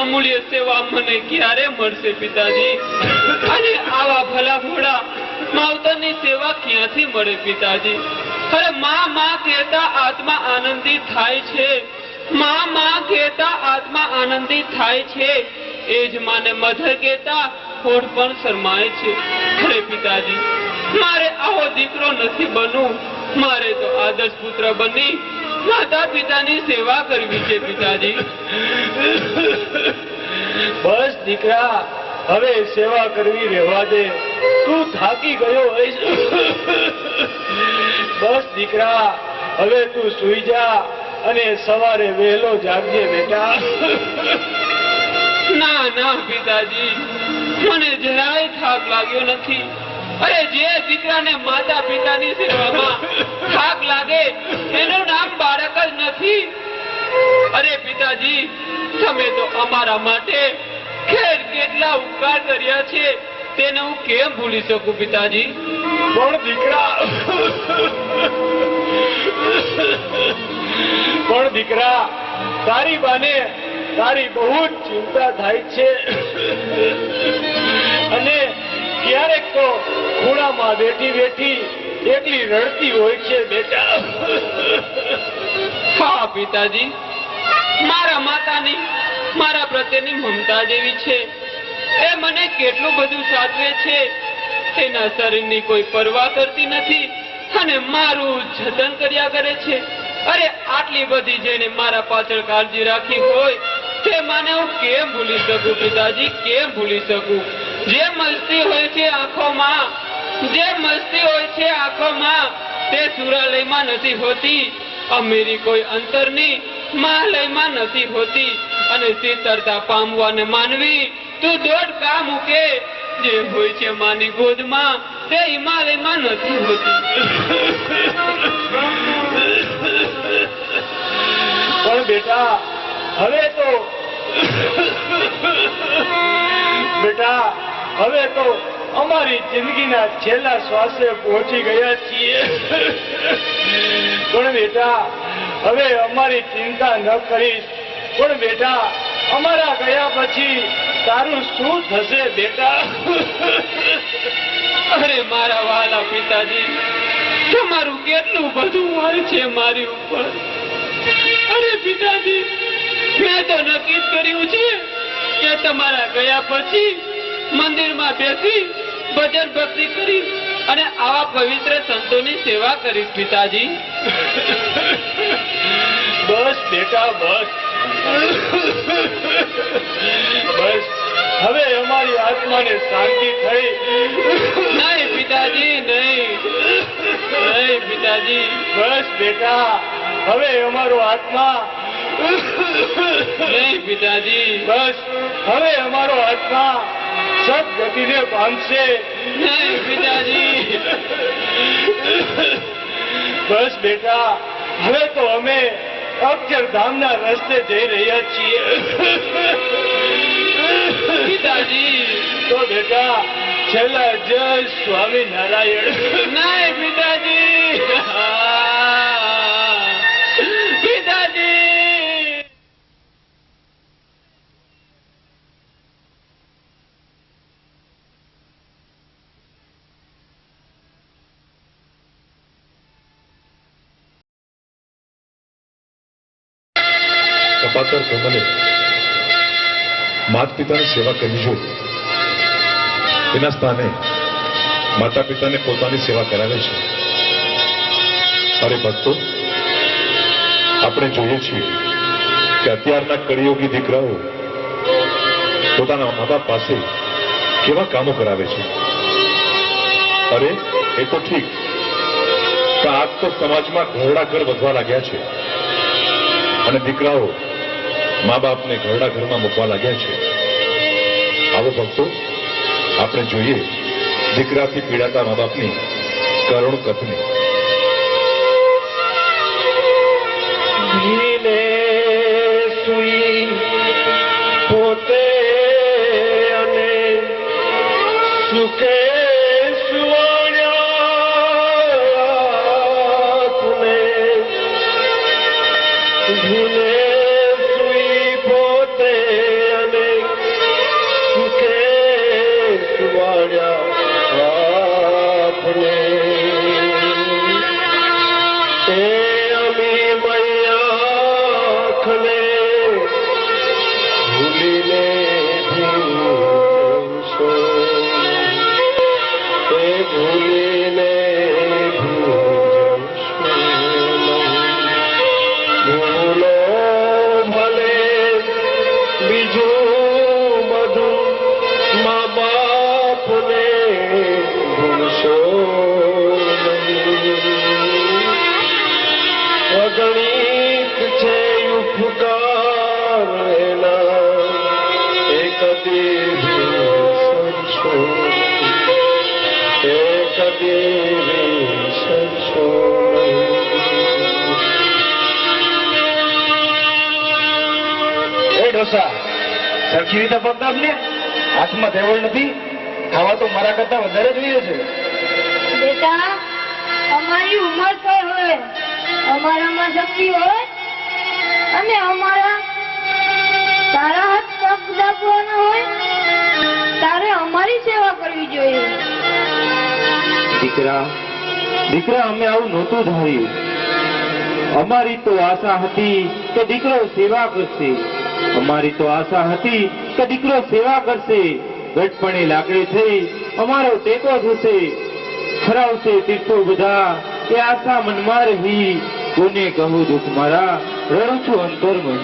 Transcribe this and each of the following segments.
અમૂલ્ય સેવા મને ક્યારે મળશે પિતાજી? અને આવા ભલા ભોળા માવતરની સેવા ક્યાંથી મળે પિતાજી? અરે માં માં કહેતા આત્મા આનંદિત થાય છે, માં માં કહેતા આત્મા આનંદિત થાય છે, એ જ માને મધર કહેતા હોઠ પણ શરમાય છે. અરે પિતાજી, મારે આવો દીકરો નથી બનવું, મારે તો આદર્શ પુત્ર બની માતા પિતાની સેવા કરવી છે પિતાજી. બસ દીકરા, હવે સેવા કરવી રહેવા દે, તું થાકી ગયો હોઈશ. બસ દીકરા, હવે તું સૂઈ જા અને સવારે વહેલો જાગજે બેટા. ના ના પિતાજી, મને જરાય થાક લાગ્યો નથી. અરે જે દીકરાને માતા પિતાની સેવામાં થાક લાગે એનું નામ બાળક જ નથી. અરે પિતાજી, તમે તો અમારા માટે ખેર કેટલા ઉપકાર કર્યા છે તેને હું કેમ ભૂલી શકું પિતાજી? પણ દીકરા, તારી બાને તારી બહુ જ ચિંતા થાય છે, અને ક્યારેક તો ખૂણામાં બેઠી બેઠી એકલી રડતી હોય છે બેટા. હા પિતાજી, મારા માતાની મારા પ્રત્યેની મમતા જેવી છે. એ મને કેટલું બધું સાચવે છે, એના શરીરની કોઈ પરવા કરતી નથી અને મારું જતન કર્યા કરે છે. અરે આટલી બધી જેને મારા પાછળ કાળજી રાખી હોય તે માને હું કેમ ભૂલી શકું પિતાજી, કેમ ભૂલી શકું? જે મસ્તી હોય છે આંખોમાં, જે મસ્તી હોય છે આંખોમાં, તે સુરાલયમાં નથી હોતી, અમીરી કોઈ અંતરની મહાલયમાં નથી હોતી. અને શીતળતા પામવાને માનવી તું દોઢ કા મૂકે, જે હોય છે માની ગોદમાં તે હિમાલયમાં નથી હોતી. પણ બેટા, હવે તો અમારી જિંદગીના છેલ્લા શ્વાસે પહોંચી ગયા છીએ. પણ બેટા, હવે અમારી ચિંતા ન કરીશ. પણ બેટા, અમારા ગયા પછી તારું શું થશે બેટા? અરે મારા વાલા પિતાજી, તમારું કેટલું બધું હોય છે મારી ઉપર. અરે પિતાજી, મેં તો નક્કી કર્યું છે કે તમારા ગયા પછી મંદિરમાં બેસી ભજન ભક્તિ કરી અને આવા પવિત્ર સંતોની સેવા કરીશ પિતાજી. બસ બેટા, બસ. હવે અમારી આત્માને શાંતિ થઈ. નહીં પિતાજી, નહીં પિતાજી. બસ બેટા, હવે અમારો આત્મા નહીં પિતાજી. બસ હવે અમારો આત્મા સદગતિને પામશે. નહીં પિતાજી. બસ બેટા, હવે તો અમે અક્ષરધામના રસ્તે જઈ રહ્યા છીએ. પિતાજી. તો બેટા, છેલ્લા જય સ્વામિનારાયણ. નહીં પિતાજી. પિતાજી. કપાતર કમલે માતા પિતાની સેવા કરવી જોઈએ. એના સ્થાને માતા પિતાને પોતાની સેવા કરાવે છે. અરે ભક્તો, આપણે જોઈએ છીએ કે અત્યારના કળિયુગી દીકરાઓ પોતાના મા બાપ પાસે કેવા કામો કરાવે છે. અરે એ તો ઠીક, પણ આજ તો સમાજમાં ઘરડા ઘર વધવા લાગ્યા છે અને દીકરાઓ મા બાપને ઘરડા ઘરમાં મૂકવા લાગ્યા છે. આવો ભક્તો, આપણે જોઈએ દીકરાથી પીડાતા મા બાપની કરુણ કથની. પોતે અને સુખે સુવાણ્યા બીજું બધું મા બાપને ભૂલશો નહીં. અગણિત છે ઉપકાર એના, એ કદી વિસરશો, એ કદી વિસરશો નહીં. એ ડોસા, સરખી રીતે પગદાબ ને, હાથમાં તેવડ નથી, ખાવા તો મારા કરતા વધારે જોઈએ છે. બેટા, અમારી ઉંમર કઈ હોય, અમારામાં શક્તિ હોય અને અમારા તારા હાથ પગ દાબવાના હોય, તારે અમારી સેવા કરવી જોઈએ. દીકરા, દીકરા, અમે આવું નહોતું ધાર્યું. અમારી તો આશા હતી કે દીકરો સેવા કરશે. અમારી તો આશા હતી કે દીકરો સેવા કરશે, ગઢપણે લાકડી થઈ અમારો ટેકો થશે, ફરાવશે તીર્થો બધા, એ આશા મનમાં રહી. કોને કહું દુઃખ મારા, રડું છું અંતરમાં.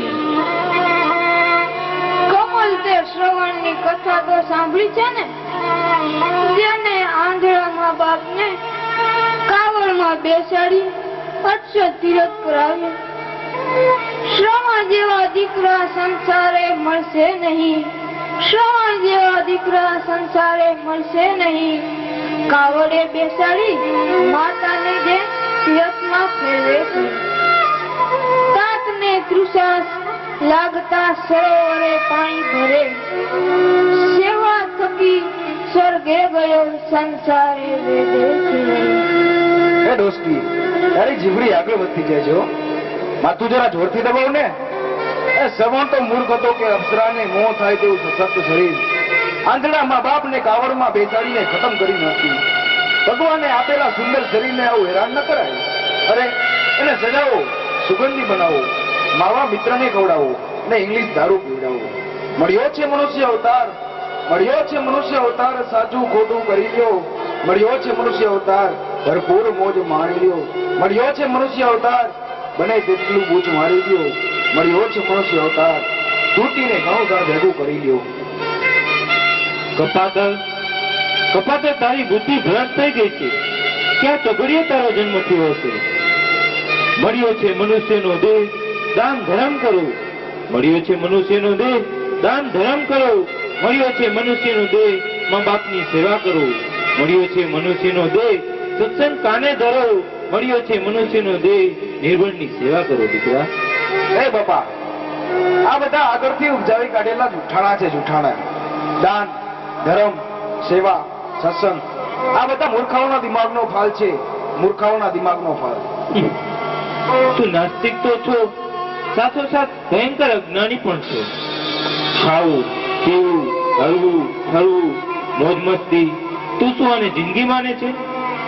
કમલ તે શ્રવણની કથા તો સાંભળી છે ને, જેને આંધળા મા બાપને કાવડમાં બેસાડી અક્ષર તીરથ કરાવ્યું. શ્રવણ જેવા દીકરા સંસારે મળશે નહીં, શ્રવણ જેવા દીકરા સંસારે મળશે નહીં. કાવડે બેસાડી માતાને જે તીરથમાં ફેરવે છે. તાતને તૃષા લાગતા સરોવરે પાણી ભરે, સેવા થકી સ્વર્ગે ગયો સંસારે વેદે છે. એ ડોસ્કી, તારી જીવડી આગળ વધતી જાય છે હો. માથું જરા જોરથી દબાવ ને. એ સવણ તો મૂર્ખ હતો કે અપ્સરાને મોહ થાય તેવું સશક્ત શરીર આંધળા મા બાપને કાવડમાં બેસાડીને ખતમ કરી નાખી. ભગવાને આપેલા સુંદર શરીરને આવું હેરાન ન કરાય. અરે, એને સજાવો, સુગંધી બનાવો, માવા મિત્રને ખવડાવો ને ઇંગ્લિશ દારૂ પીવડાવો. મળ્યો છે મનુષ્ય અવતાર, મળ્યો છે મનુષ્ય અવતાર, સાચું ખોટું કરી લ્યો. મળ્યો છે મનુષ્ય અવતાર, ભરપૂર મોજ માણી લ્યો. મળ્યો છે મનુષ્ય અવતાર, બને તેટલું બૂચ મારી લ્યો. મળ્યો છે મનુષ્ય અવતાર, તૂટીને ઘણું ઘર ભેગું કરી લ્યો. કપાતર, કપાતર, તારી બુદ્ધિ ભ્રષ્ટ થઈ ગઈ છે. ક્યાં ચોઘડીએ તારો જન્મ થયો હશે. મળ્યો છે મનુષ્યનો દેહ, દાન ધર્મ કરો. મળ્યો છે મનુષ્યનો દેહ, દાન ધર્મ કરો. મળ્યો છે મનુષ્યનો દેહ, મા બાપની સેવા કરો. મળ્યો છે મનુષ્યનો દેહ, સત્સંગ કાને ધરો. મળ્યો છે મનુષ્યનો દેહ, નિર્બળની સેવા કરો. દીકરા, એ બાપા, આ બધા આગળથી ઉપજાવી કાઢેલા જૂઠાણા છે, જૂઠાણા. દાન, ધર્મ, સેવા, સત્સંગ, આ બધા મૂર્ખાઓના દિમાગનો ફાલ છે, મૂર્ખાઓના દિમાગનો ફાલ. તું નાસ્તિક તો છો, સાથોસાથ ભયંકર અજ્ઞાની પણ છો. ખાવું, પીવું, હરવું, ફરવું, મોજ મસ્તી, તું શું આને જિંદગી માને છે?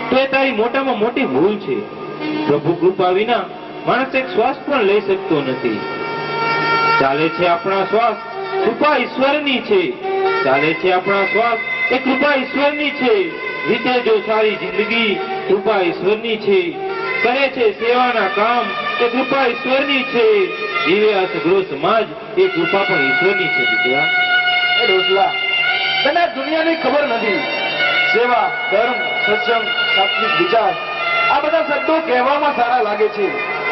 તો એ તારી મોટામાં મોટી ભૂલ છે. પ્રભુ કૃપા વિના માણસ એક શ્વાસ પણ લઈ શકતો નથી. ચાલે છે આપણા શ્વાસ, કૃપા ઈશ્વરની છે. ચાલે છે આપણા શ્વાસ, એ કૃપા ઈશ્વરની છે. વીતે જો સારી જિંદગી, કૃપા ઈશ્વરની છે. કરે છે સેવાના કામ, એ કૃપા ઈશ્વરની છે. જીવે આ સઘળો સમાજ, એ કૃપા પણ ઈશ્વરની છે. દીકરા, એ ડોસલા, તને દુનિયાની ખબર નથી. સેવા, ધર્મ, સત્સંગ, સાત્વિક વિચાર, આ બધા શબ્દો કહેવામાં સારા લાગે છે.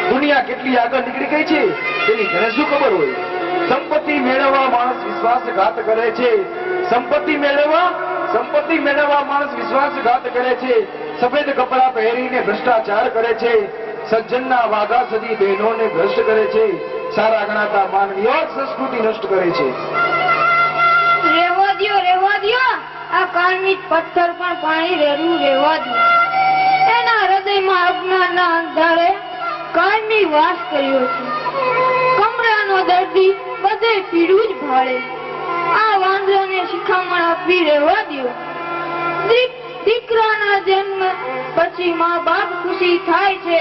દુનિયા કેટલી આગળ નીકળી ગઈ છે તેની ઘરે શું ખબર હોય. સંપત્તિ મેળવવા માણસ વિશ્વાસઘાત કરે છે. સંપત્તિ મેળવવા માણસ વિશ્વાસઘાત કરે છે. સફેદ કપડા પહેરીને ભ્રષ્ટાચાર કરે છે. સજ્જનના વાઘા સદી બહેનોને ભ્રષ્ટ કરે છે. સારા ગણાતા માનવીઓ સંસ્કૃતિ નષ્ટ કરે છે. રેવા દ્યો, રેવા દ્યો. આ કાળમીટ પથ્થર પણ પાણી રેડવું રેવા દ્યો. એના હૃદયમાં અજ્ઞાનના અંધારે કાળમી વાસ કર્યો છે. કમરાનો દર્દી બધે પીડું જ ભાળે. આ વાંદરાને શિખામણ આપી રહેવા દ્યો. દીકરાના જન્મ પછી મા બાપ ખુશી થાય છે.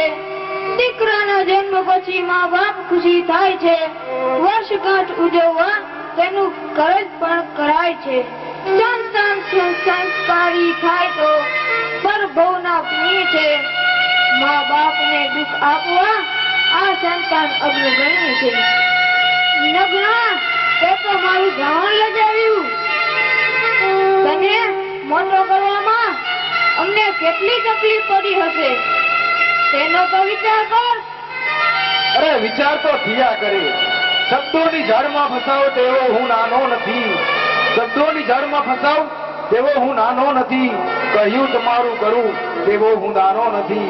દીકરાના જન્મ પછી મા બાપ ખુશી થાય છે. વર્ષગાંઠ ઉજવવા તેનું કરજ પણ કરાય છે. સંતાન સંસ્કારી થાય તો પરભવના પુણ્ય છે. મા બાપને દુઃખ આપવા આ સંતાન અગ્રગણ્ય છે. નગણા તે તો કેટલી તકલીફ પડી હશે તેનો તો વિચાર કર. અરે વિચાર તો થયા કરે. શબ્દોની ઝાડમાં ફસાવ તેવો હું નાનો નથી. શબ્દોની ઝાડમાં ફસાવ તેવો હું નાનો નથી. કહ્યું તમારું કરું તેવો હું નાનો નથી.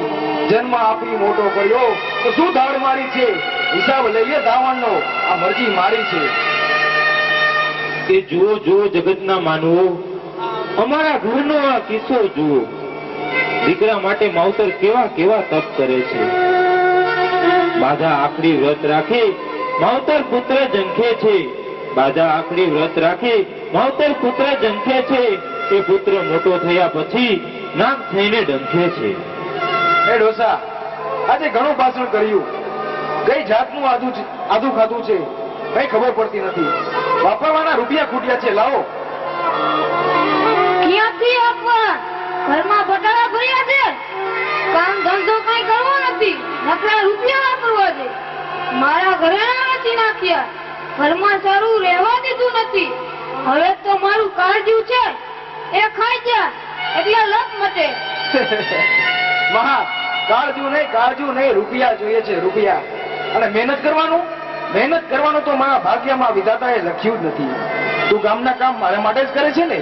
જન્મ આપી મોટો કર્યો તો શું ધાડ મારી છે. હિસાબ લઈએ ધાવણનો, આ મરજી મારી છે. એ જુઓ જુઓ જગતના માનવો, અમારા ઘરનો આ કિસ્સો જુઓ. દીકરા માટે માવતર કેવા કેવા તપ કરે છે. બાધા આખરી વ્રત રાખી માવતર પુત્ર જંખે છે. બાધા આખરી વ્રત રાખી માવતર પુત્ર જંખે છે. એ પુત્ર મોટો થયા પછી નાક થઈને ડંખે છે. એ ડોસા, આજે ઘણું ભાષણ કર્યું. કઈ જાતનું આદુ ખાધું છે કઈ ખબર પડતી નથી. વાપરવાના રૂપિયા ખૂટ્યા છે. લાવો. ક્યાંથી આપવા? ઘરમાં બટાકા ભર્યા છે. કામ ધંધો કઈ કરવો નથી, નકરા રૂપિયા વાપરવા છે. મારા ઘરેણા નથી નાખ્યા, ઘરમાં સારું રહેવા દીધું નથી. હવે તો મારું કાળજું છે એ ખાઈ જા એટલે લપ મટે. મહા કાળજું નહીં રૂપિયા જોઈએ છે, રૂપિયા. અને મહેનત કરવાનું તો મારા ભાગ્યમાં વિધાતાએ લખ્યું જ નથી. તું ગામના કામ મારા માટે જ કરે છે ને.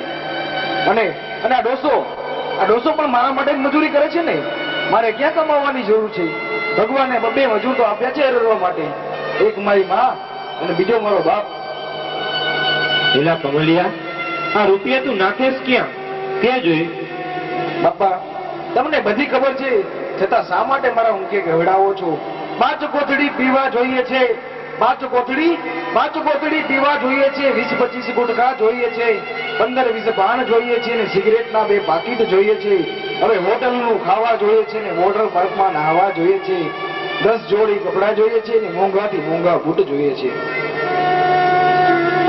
અને આ ડોસો પણ મારા માટે જ મજૂરી કરે છે ને. મારે ક્યાં કમાવાની જરૂર છે? ભગવાને બબ્બે મજૂર તો આપ્યા છે રડવા માટે. એક મારી માં અને બીજો મારો બાપ. એલા કમલિયા, આ રૂપિયા તું નાખેસ ક્યાં? ક્યાં જોઈ? બાપા, તમને બધી ખબર છે, છતાં શા માટે મારા ઊંઘે ગવડાવો છો? 5 કોથળી પીવા જોઈએ છે. 5 કોથળી પીવા જોઈએ છે. 20-25 ગુટખા જોઈએ છે. 15-20 પાન જોઈએ છે ને સિગરેટના 2 પાકીટ જોઈએ છે. હવે હોટલનું ખાવા જોઈએ છે ને વોટર પાર્કમાં નાહવા જોઈએ છે. 10 જોડી કપડા જોઈએ છે ને મોંઘાથી મોંઘા બૂટ જોઈએ છે.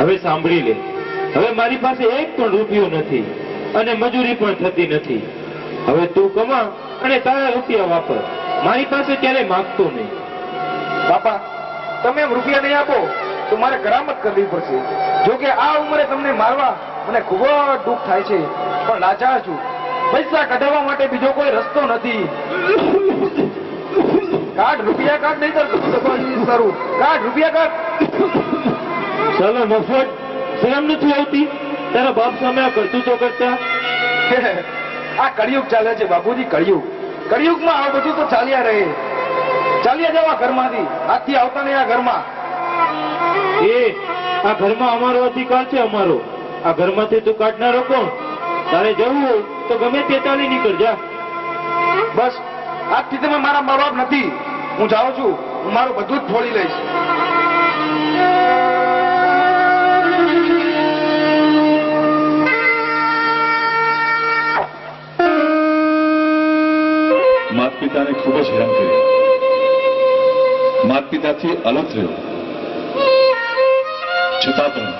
હવે સાંભળી લે, હવે મારી પાસે એક પણ રૂપિયો નથી અને મજૂરી પણ થતી નથી. હવે તું કમા અને તારા રૂપિયા વાપર. મારી પાસે ક્યારે માંગતો નહીં. બાપા, તમે એમ રૂપિયા નહીં આપો તો મારે કરામત કરવી પડશે. જો કે આ ઉંમરે તમને મારવા મને ખૂબ જ દુઃખ થાય છે, પણ લાચાર છું. પૈસા કઢાવવા માટે બીજો કોઈ રસ્તો નથી. રૂપિયા કાઢ નહીં તો કરું. રૂપિયા કાઢ. ચાલો મફત, શરમ નથી આવતી તારા બાપ સામે આ કરતું તો કરતા? આ કળિયુગ ચાલે છે બાપુજી, કળિયુગ. કળિયુગમાં આ બધું તો ચાલ્યા રહે. ચાલ્યા જવા ઘરમાંથી, આજથી આવતા નહીં આ ઘરમાં. આ ઘરમાં અમારો અધિકાર છે, અમારો. આ ઘરમાંથી તું કાઢનારો કોણ? તારે જવું હોય તો ગમે તે ચાલી નીકળ જા. બસ આજથી તમે મારા મા બાપ નથી. હું જાઉં છું. હું મારું બધું જ છોડી લઈશ. માતા પિતાને ખૂબ જ હેરાન કર્યા. માતા પિતાથી અલગ થયો, છતાં પણ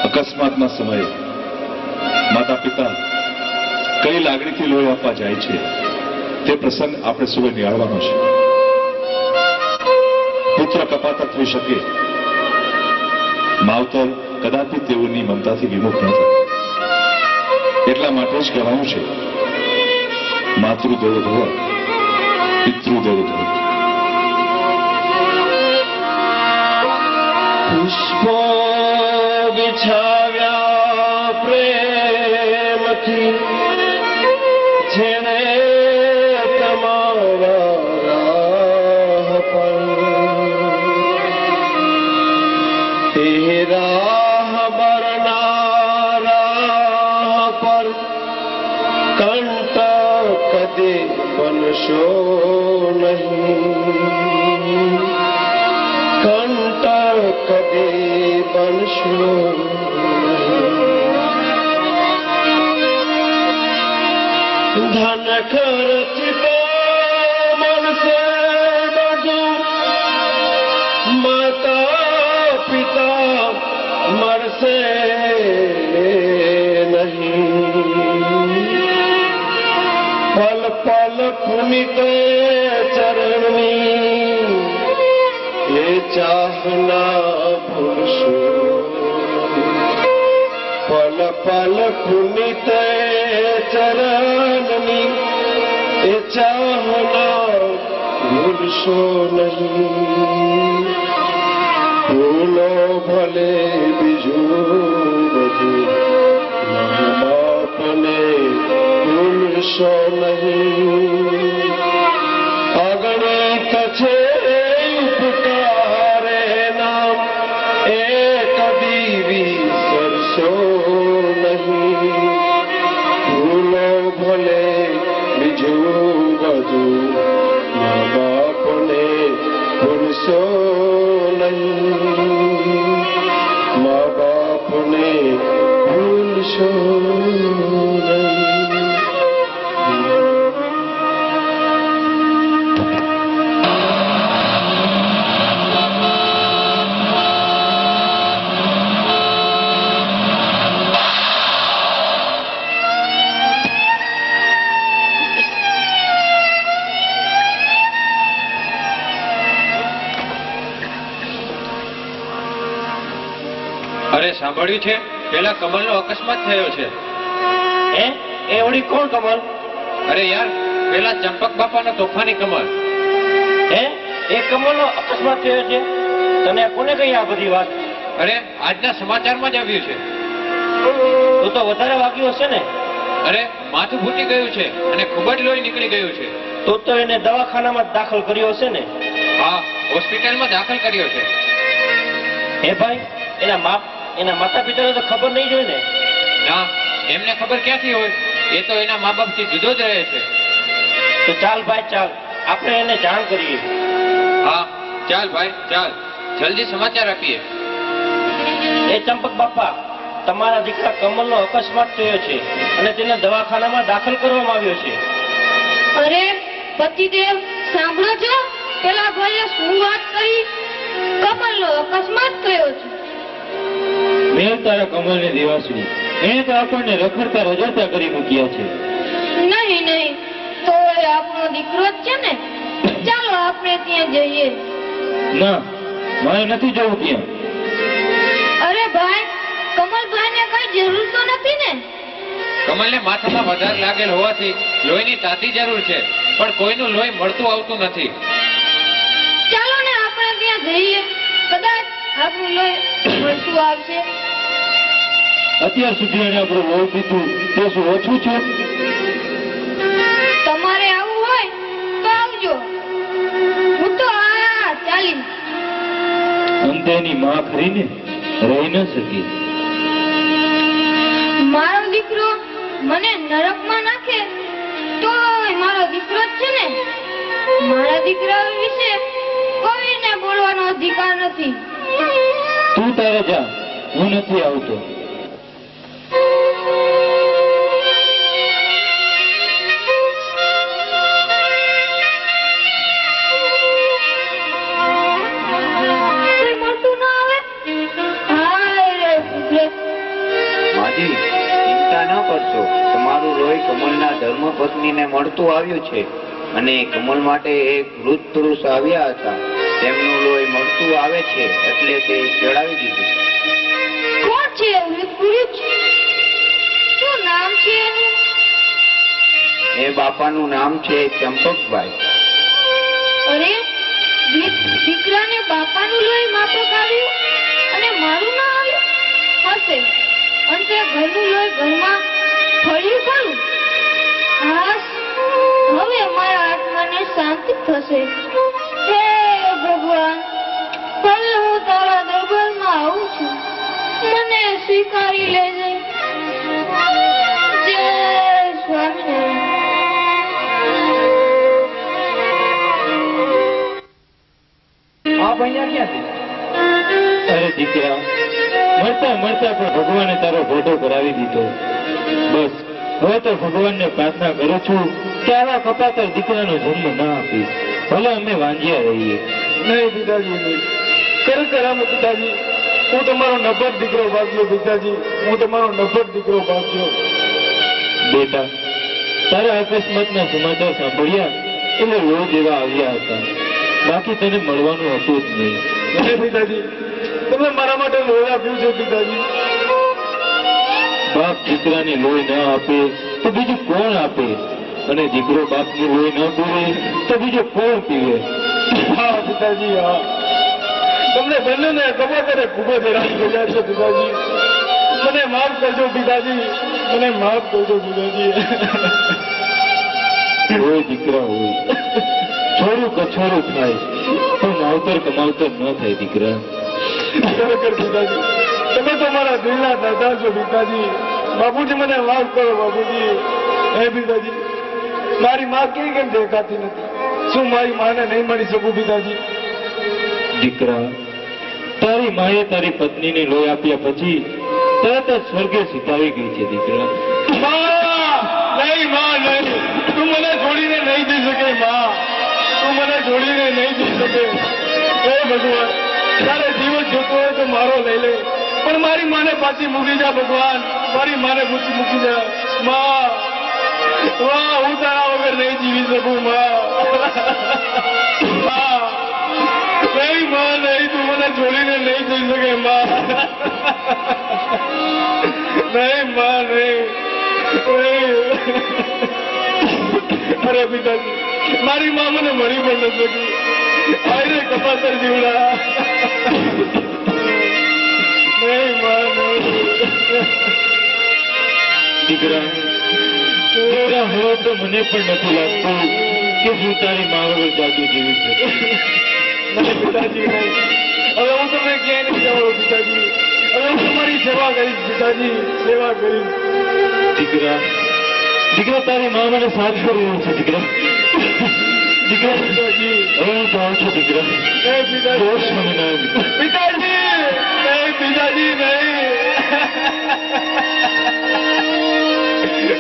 અકસ્માતના સમયે માતા પિતા કઈ લાગણીથી લોહી આપવા જાય છે તે પ્રસંગ આપણે સૌએ નિહાળવાનો છે. પુત્ર કપાતા થઈ શકે, માવતર કદાપી તેઓની મમતાથી વિમુખ ન થાય. એટલા માટે જ કહેવાયું છે, માતૃદેવો ભવ પિતૃદેવો ભવ. પુષ્પો બિછાવ્યા પ્રેમથી જેણે તમારા રાહ પર તે રાહ બરનારા પર કંટક કદે બનશો નહીં. કંટક કદે બનશો. ધન ખર્ચ તો મળશે બધું, માતા પિતા મળશે નહીં. પલ પલ પુનિત ચરણની એ ચાહના ભૂલશો. પલ કપાલ પુનિત ચરણની એ ચાહના ભૂલશો નહીં. ભૂલો ભલે બીજું બધું આપને ભૂલશો નહીં. અગણિત છે ઉપકારે નામ એ કદી વિસરશો નહીં. ભૂલો ભલે બીજું બધું મા બાપને ભૂલશો નહીં. મા બાપને ભૂલશો નહીં. અરે સાંભળ્યું છે પેલા કમલનો અકસ્માત થયો છે. એ ઓળી કોણ કમલ? અરે યાર પેલા ચંપક બાપાનો તોફાની કમલ. એ કમલનો અકસ્માત થયો છે? તને કોને કહી આ બધી વાત? અરે આજના સમાચારમાં જ આવ્યું છે. તો વધારે વાગ્યું હશે ને? અરે માથું ફૂટી ગયું છે અને ખૂબ જ લોહી નીકળી ગયું છે. તો એને દવાખાનામાં દાખલ કર્યો હશે ને? હા, હોસ્પિટલમાં દાખલ કર્યો છે. હે ભાઈ, એના માતા પિતાને તો ખબર નહીં જોઈ ને? ના, એમને ખબર ક્યાંથી હોય? એ તો એના મા બાપથી જુદો જ રહે છે. તો ચાલ ભાઈ ચાલ, આપણે એને જાણ કરીએ. હા ચાલ ભાઈ ચાલ, જલ્દી સમાચાર આપીએ. એ ચંપક બાપા, તમારા દીકરા કમલનો અકસ્માત થયો છે અને તેને દવાખાનામાં દાખલ કરવામાં આવ્યો છે. અરે પતિદેવ, સાંભળો છો? પેલા ભાઈએ શું વાત કરી? કમલનો અકસ્માત થયો છે. મેં તારા કમલને દેવાસું, એને તો આપણને રખડતા રજડતા કરી મૂક્યા છે. નહીં નહીં, તો એ આપણો દીકરો જ છે ને. ચાલો આપણે ત્યાં જઈએ. ના, મારે નથી જવું ત્યાં. અરે ભાઈ, કમલભાઈને કઈ જરૂર તો નથી ને? કમલને માથામાં વધારે લાગેલ હોવાથી લોહીની તાતી જરૂર છે, પણ કોઈનું લોહી મળતું આવતું નથી. ચાલો ને આપણે ત્યાં જઈએ, કદાચ આપણું લોહી મળતું આવશે. અત્યાર સુધી એને આપણું લોહી પીધું તે શું ઓછું છે? તમારે આવું હોય તો આવજો. હું તો ચાલી. અંતે એની માં ખરીને રહી ન શકી. મારો દીકરો મને નરકમાં નાખે તો મારો દીકરો જ છે ને. મારા દીકરા વિશે કોઈને બોલવાનો અધિકાર નથી. તું તારે જા, હું નથી આવતો. કોઈ મળતું ના આવે? હાય રે કુદરત. માજી, ચિંતા ન કરશો. તમારું લોહી કમલના ધર્મપત્નીને મળતું આવ્યું છે અને કમલ માટે એક વૃદ્ધ પુરુષ આવ્યા હતા. તેમનું લોહી મળતું આવે છે એટલે તે ચડાવી દીધું. કોણ છે વૃદ્ધ પુરુષ? શું નામ છે એનું? એ બાપાનું નામ છે ચંપકભાઈ. અરે, દીકરાને બાપાનું લોહી માફક આવ્યું અને મારું ના આવ્યું હશે. અંતે ઘરનું લોહી ઘરમાં ફળ્યું ખરું. હાશ, હવે મારા આત્માને શાંતિ થશે. હે ભગવાન, ભલે હું તારા દરબારમાં આવું છું, મને સ્વીકારી લેજે. જય સ્વામિનારાયણ. આ ભૈયા ક્યાંથી? અરે દીકરા, મળતા મળતા પણ ભગવાને તારો ભોટો કરાવી દીધો. બસ હવે તો ભગવાનને પ્રાર્થના કરું છું કે આવા કપાતર દીકરાનો જન્મ ના આપીશ. ભલે અમે વાંજ્યા રહીએ. નહીં પિતાજી, નહીં. ખરેખર આમ પિતાજી, હું તમારો નફત દીકરો ભાગ્યો. પિતાજી, હું તમારો નફત દીકરો ભાગ્યો. બેટા, તારા અકસ્માતના સમાચાર સાંભળ્યા એટલે લોહી દેવા આવ્યા હતા. બાકી તને મળવાનું હતું જ નહીં. નહીં પિતાજી, તમે મારા માટે લોહી આપ્યું છે પિતાજી. બાપ દીકરાને લોહી ન આપે તો બીજું કોણ આપે, અને દીકરો બાપની લોહી ન પીવે તો બીજું કોણ પીવે? હા પિતાજી, હા. તમને બંનેને કબૂતરે ખૂબ જ હેરાન કર્યા છે પિતાજી. મને માફ કરજો પિતાજી, મને માફ કરજો પિતાજી. કોઈ દીકરા હોય થોડું કછોડું થાય પણ માવતર કમાવતર ન થાય દીકરા. ખરેખર પિતાજી, તમે તો મારા દિલના દાદા છો પિતાજી. બાપુજી મને માફ કરો બાપુજી. હે પિતાજી, મારી માં કેમ દેખાતી નથી? શું મારી માને નહીં મળી શકું પિતાજી? દીકરા, તારી માએ તારી પત્નીને લોહી આપ્યા પછી તરત જ સ્વર્ગે સિતાવી ગઈ છે દીકરા. નહીં માં, નહીં. તું મને છોડીને નહીં જઈ શકે માં. તું મને છોડીને નહીં જઈ શકે. હે ભગવાન, તારે જીવન જોતો હોય તો મારો લઈ લે, પણ મારી માને પાછી મૂકી જા ભગવાન. મારી માને મૂકી જા માં. હું તારા વગર નહીં જીવી શકું માં. નહીં માં, નહીં. તું મને છોડીને નહીં જઈ શકે માં. નહીં માં, નહીં. અરે પિતાજી, મારી માં મને મળી પણ ન શકી. આઈને કપાતર જીવડા. નહીં માં, નહીં. દીકરા, હવે તો મને પણ નથી લાગતું કે હું તારી મા વગર જાદુ જીવી શકું. નહીં પિતાજી, નહીં. હવે હું તમને ક્યાંય નથી જવાનું પિતાજી. હવે હું તમારી સેવા કરીશ પિતાજી, સેવા કરીશ. દીકરા, દીકરા, તારી મા મને સાથ કરી રહી છે દીકરા. દીકરા, પિતાજી, હવે હું જાઉં છું દીકરા. હે પિતાજી, દોષ મને ના આવે. પિતાજી, નહીં પિતાજી, નહીં.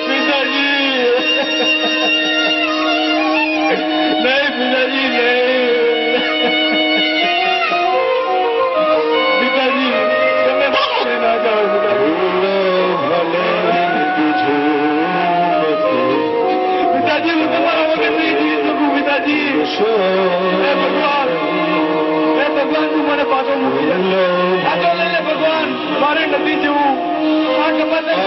પિતાજી, નહીં પિતાજી, નહીં. પિતાજી, તમે ના જાઓ પિતાજી. પિતાજી, હું તમારા વગર નહીં જીવી શકું પિતાજી. હે ભગવાન, હે ભગવાન, તું મને પાછો મૂકી જા. પાછો લઈ લે ભગવાન, મારે નથી જવું. આ કપાતર